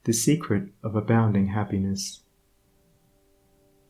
the secret of abounding happiness.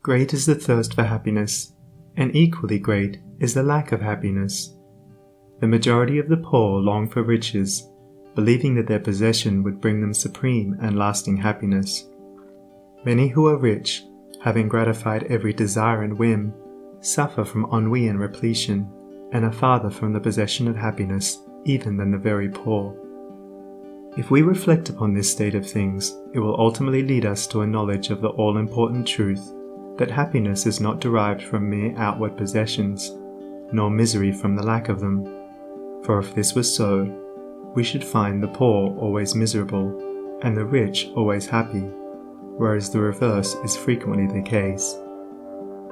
Great is the thirst for happiness, and equally great is the lack of happiness. The majority of the poor long for riches, believing that their possession would bring them supreme and lasting happiness. Many who are rich, having gratified every desire and whim, suffer from ennui and repletion, and are farther from the possession of happiness even than the very poor. If we reflect upon this state of things, it will ultimately lead us to a knowledge of the all-important truth that happiness is not derived from mere outward possessions, nor misery from the lack of them. For if this was so, we should find the poor always miserable, and the rich always happy, whereas the reverse is frequently the case.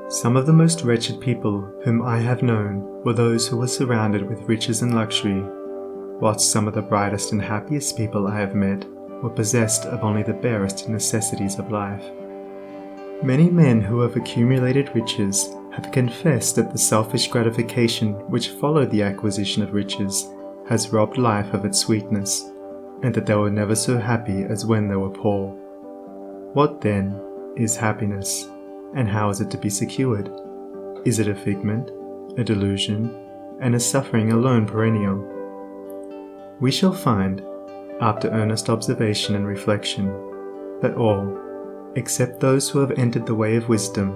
Some of the most wretched people whom I have known were those who were surrounded with riches and luxury, whilst some of the brightest and happiest people I have met were possessed of only the barest necessities of life. Many men who have accumulated riches have confessed that the selfish gratification which followed the acquisition of riches has robbed life of its sweetness, and that they were never so happy as when they were poor. What then is happiness, and how is it to be secured? Is it a figment, a delusion, and is suffering alone perennial? We shall find, after earnest observation and reflection, that all, except those who have entered the way of wisdom,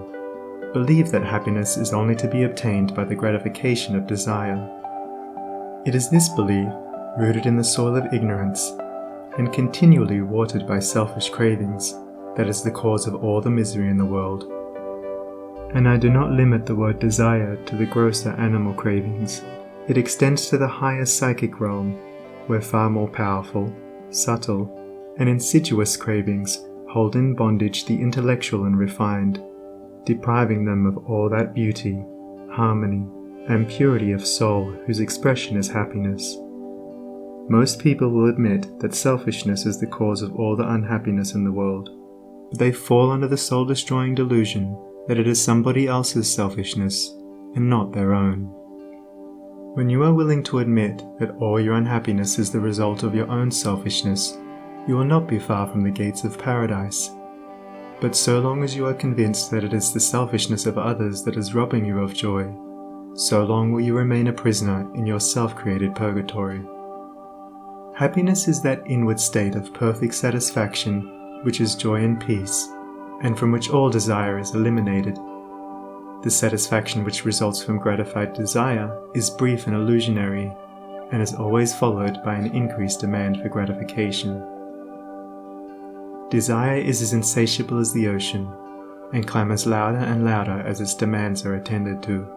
believe that happiness is only to be obtained by the gratification of desire. It is this belief, rooted in the soil of ignorance, and continually watered by selfish cravings, that is the cause of all the misery in the world. And I do not limit the word desire to the grosser animal cravings. It extends to the higher psychic realm, where far more powerful, subtle, and insidious cravings hold in bondage the intellectual and refined, depriving them of all that beauty, harmony, and purity of soul whose expression is happiness. Most people will admit that selfishness is the cause of all the unhappiness in the world, but they fall under the soul-destroying delusion that it is somebody else's selfishness and not their own. When you are willing to admit that all your unhappiness is the result of your own selfishness, you will not be far from the gates of paradise. But so long as you are convinced that it is the selfishness of others that is robbing you of joy, so long will you remain a prisoner in your self-created purgatory. Happiness is that inward state of perfect satisfaction which is joy and peace, and from which all desire is eliminated. The satisfaction which results from gratified desire is brief and illusionary, and is always followed by an increased demand for gratification. Desire is as insatiable as the ocean, and clamours louder and louder as its demands are attended to.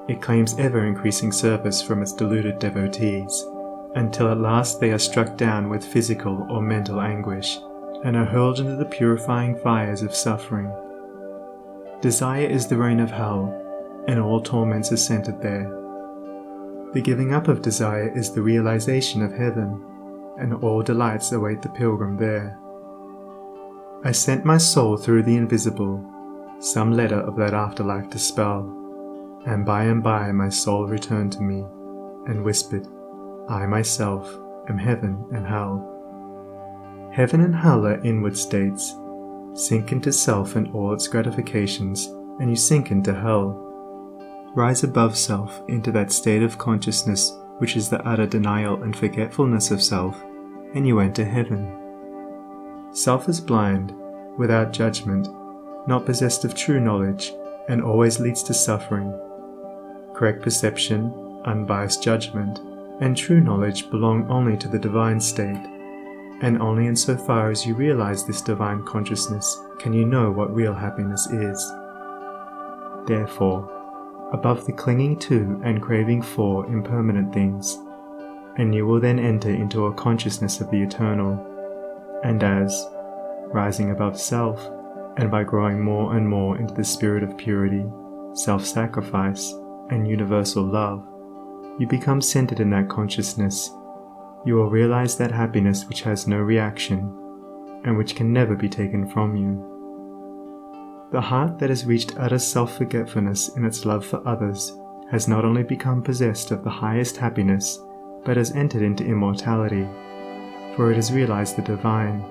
It claims ever-increasing service from its deluded devotees, until at last they are struck down with physical or mental anguish, and are hurled into the purifying fires of suffering. Desire is the reign of hell, and all torments are centered there. The giving up of desire is the realization of heaven, and all delights await the pilgrim there. I sent my soul through the invisible, some letter of that afterlife to spell, and by my soul returned to me, and whispered, I myself am heaven and hell. Heaven and hell are inward states. Sink into self and all its gratifications, and you sink into hell. Rise above self into that state of consciousness which is the utter denial and forgetfulness of self, and you enter heaven. Self is blind, without judgment, not possessed of true knowledge, and always leads to suffering. Correct perception, unbiased judgment, and true knowledge belong only to the divine state, and only insofar as you realize this divine consciousness can you know what real happiness is. Therefore, above the clinging to and craving for impermanent things, and you will then enter into a consciousness of the eternal, and as, rising above self, and by growing more and more into the spirit of purity, self-sacrifice, and universal love, you become centered in that consciousness, you will realize that happiness which has no reaction, and which can never be taken from you. The heart that has reached utter self-forgetfulness in its love for others has not only become possessed of the highest happiness, but has entered into immortality, for it has realized the divine,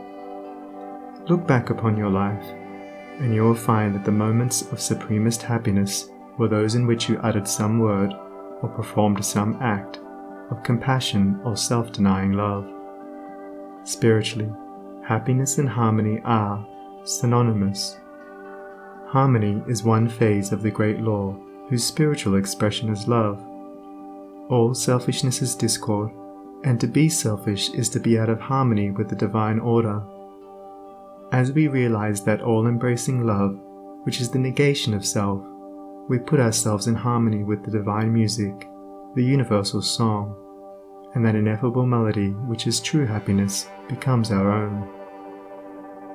Look back upon your life, and you will find that the moments of supremest happiness were those in which you uttered some word or performed some act of compassion or self-denying love. Spiritually, happiness and harmony are synonymous. Harmony is one phase of the great law whose spiritual expression is love. All selfishness is discord, and to be selfish is to be out of harmony with the divine order. As we realize that all-embracing love, which is the negation of self, we put ourselves in harmony with the divine music, the universal song, and that ineffable melody which is true happiness becomes our own.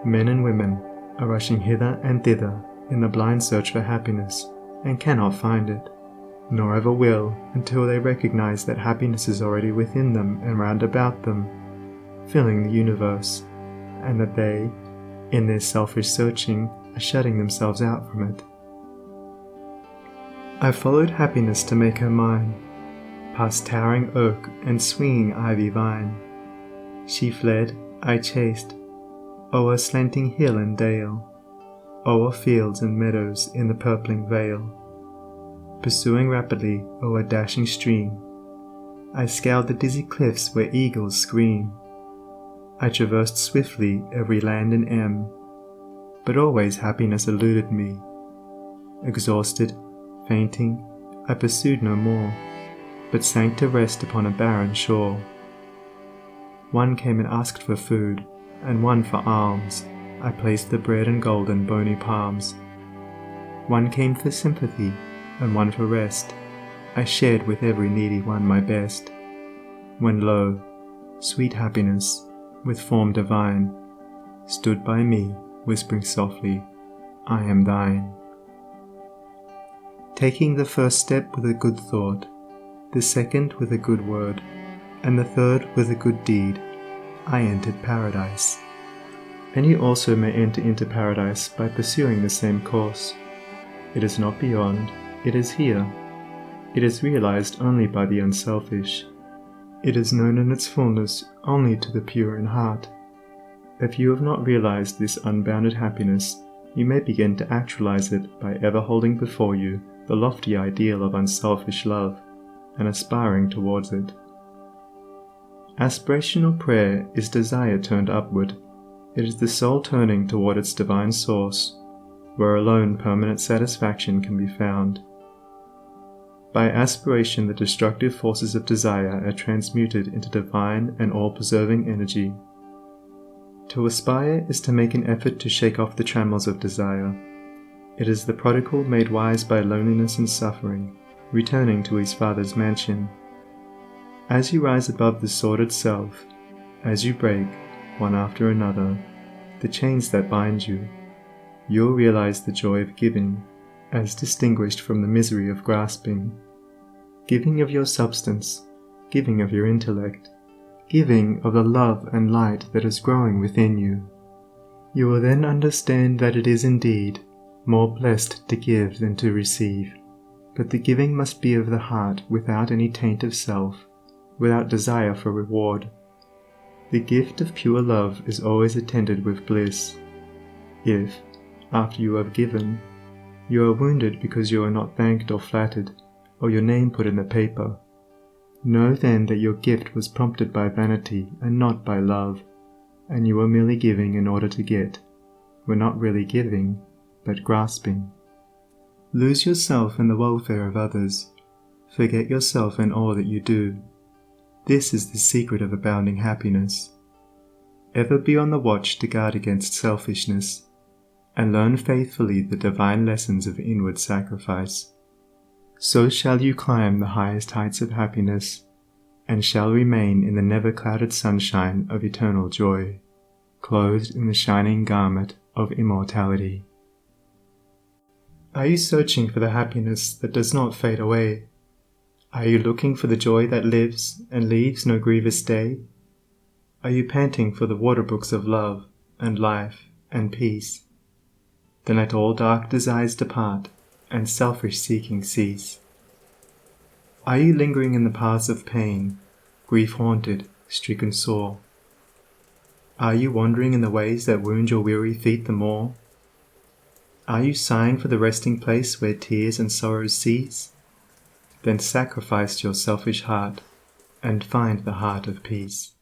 Men and women are rushing hither and thither in the blind search for happiness and cannot find it, nor ever will until they recognize that happiness is already within them and round about them, filling the universe, and that they, in their selfish searching, are shutting themselves out from it. I followed happiness to make her mine, past towering oak and swinging ivy vine. She fled, I chased, o'er slanting hill and dale, o'er fields and meadows in the purpling vale. Pursuing rapidly o'er dashing stream, I scaled the dizzy cliffs where eagles scream. I traversed swiftly every land and em, but always happiness eluded me. Exhausted, fainting, I pursued no more, but sank to rest upon a barren shore. One came and asked for food, and one for alms. I placed the bread and gold in bony palms. One came for sympathy, and one for rest. I shared with every needy one my best. When lo, sweet happiness, with form divine, stood by me, whispering softly, I am thine. Taking the first step with a good thought, the second with a good word, and the third with a good deed, I entered paradise. And you also may enter into paradise by pursuing the same course. It is not beyond, it is here. It is realized only by the unselfish. It is known in its fullness only to the pure in heart. If you have not realized this unbounded happiness, you may begin to actualize it by ever holding before you the lofty ideal of unselfish love, and aspiring towards it. Aspirational prayer is desire turned upward. It is the soul turning toward its divine source, where alone permanent satisfaction can be found. By aspiration, the destructive forces of desire are transmuted into divine and all-preserving energy. To aspire is to make an effort to shake off the trammels of desire. It is the prodigal made wise by loneliness and suffering, returning to his Father's mansion. As you rise above the sordid self, as you break, one after another, the chains that bind you, you'll realize the joy of giving, as distinguished from the misery of grasping. Giving of your substance, giving of your intellect, giving of the love and light that is growing within you. You will then understand that it is indeed more blessed to give than to receive, but the giving must be of the heart without any taint of self, without desire for reward. The gift of pure love is always attended with bliss. If, after you have given, you are wounded because you are not thanked or flattered, or your name put in the paper, know then that your gift was prompted by vanity and not by love, and you were merely giving in order to get, were not really giving, but grasping. Lose yourself in the welfare of others. Forget yourself in all that you do. This is the secret of abounding happiness. Ever be on the watch to guard against selfishness, and learn faithfully the divine lessons of inward sacrifice. So shall you climb the highest heights of happiness, and shall remain in the never-clouded sunshine of eternal joy, clothed in the shining garment of immortality. Are you searching for the happiness that does not fade away? Are you looking for the joy that lives and leaves no grievous day? Are you panting for the waterbrooks of love and life and peace? Then let all dark desires depart and selfish seeking cease. Are you lingering in the paths of pain, grief-haunted, stricken sore? Are you wandering in the ways that wound your weary feet the more? Are you sighing for the resting place where tears and sorrows cease? Then sacrifice your selfish heart and find the heart of peace.